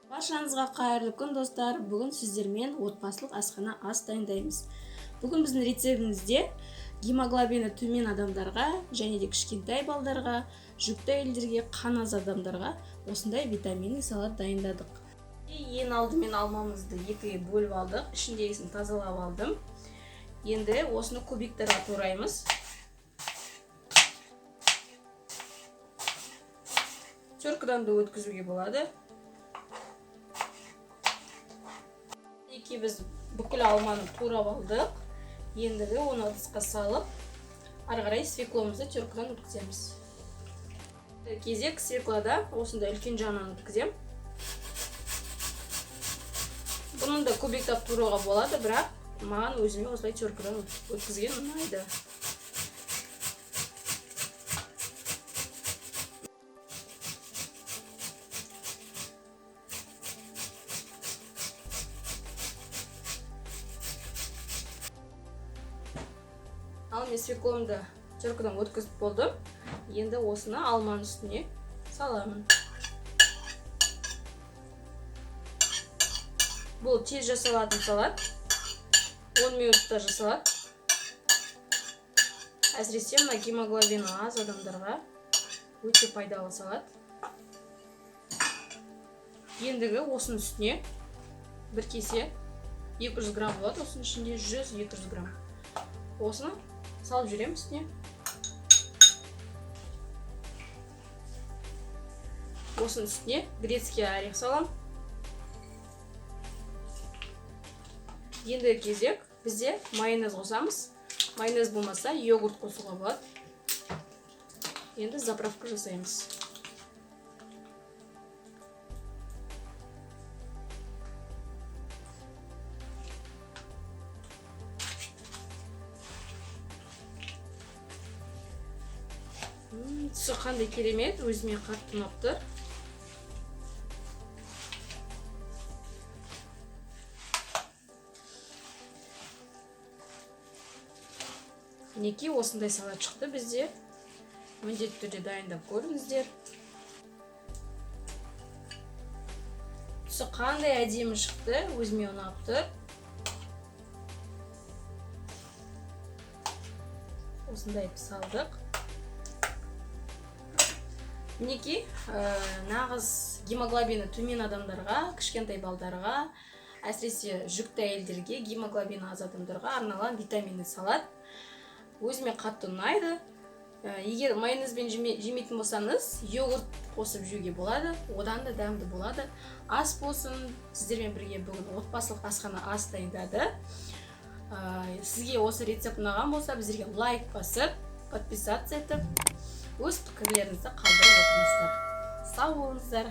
Баршаңызға қайырлы күн достар. Бүгін сіздермен отбасылық асхана ас дайындаймыз. Бүгін біздің рецептімізде гемоглобині төмен адамдарға және де кішкентай балдарға, жүкті әйелдерге, қан аз адамдарға осындай витаминный салат дайындадық. Ең алдымен алмамызды екіге бөліп алдық, ішіндегісін тазалап алдым. Енді осыны кубиктарға тураймыз. Теркадан да өткізуге болады. Біз бүкіл алманы турап алдық. Ендігі оны ыдысқа салып, ары қарай свекломызды теркадан өткіземіз. Кезек свеклада осындай үлкен жағынан өткізем. Бұны да кубиктап туруға болады, бірақ маған өзіме осылай теркадан өткізген ұнайды. Ал мен свекломды теркадан өткізіп болдым. Енді осыны алманың үстіне саламын. Бұл тез жасалатын салат. 10 минутта жасалады. Әсіресе мына гемоглобині аз адамдарға өте пайдалы салат. Ендігі осының үстіне бір кесе 200 грамм болады. Осының ішінде 100-200 грамм. Осыны салып жүрем үстіне. Осының үстіне грецкий орех салам. Енді кезек бізде майонез қосамыз. Майонез болмаса йогурт қосуға болады. Енді заправка жасаймыз. Түсі қандай керемет, өзіме қатты ұнап тұр. Мінекей осындай салат шықты бізде. Міндетті түрде дайындап көріңіздер. Түсі қандай әдемі шықты, өзіме ұнап тұр. Осындай салдық. Мінекей, нағыз гемоглобині төмен адамдарға, кішкентай балдарға, әсіресе жүкті әйелдерге, гемоглобині аз адамдарға арналған витаминный салат. Өзіме қатты ұнайды. Егер майонезбен жемейтін болсаңыз, йогурт қосып жеуге болады, одан да дәмді болады. Ас болсын, сіздермен бірге бүгін отбасылық асхана ас дайындады. Сізге осы рецепт ұнаған болса, біздерге лайк басып, подписаться етіп, өз пікірлеріңізді қалдырып отырыңыздар. Сау болыңыздар.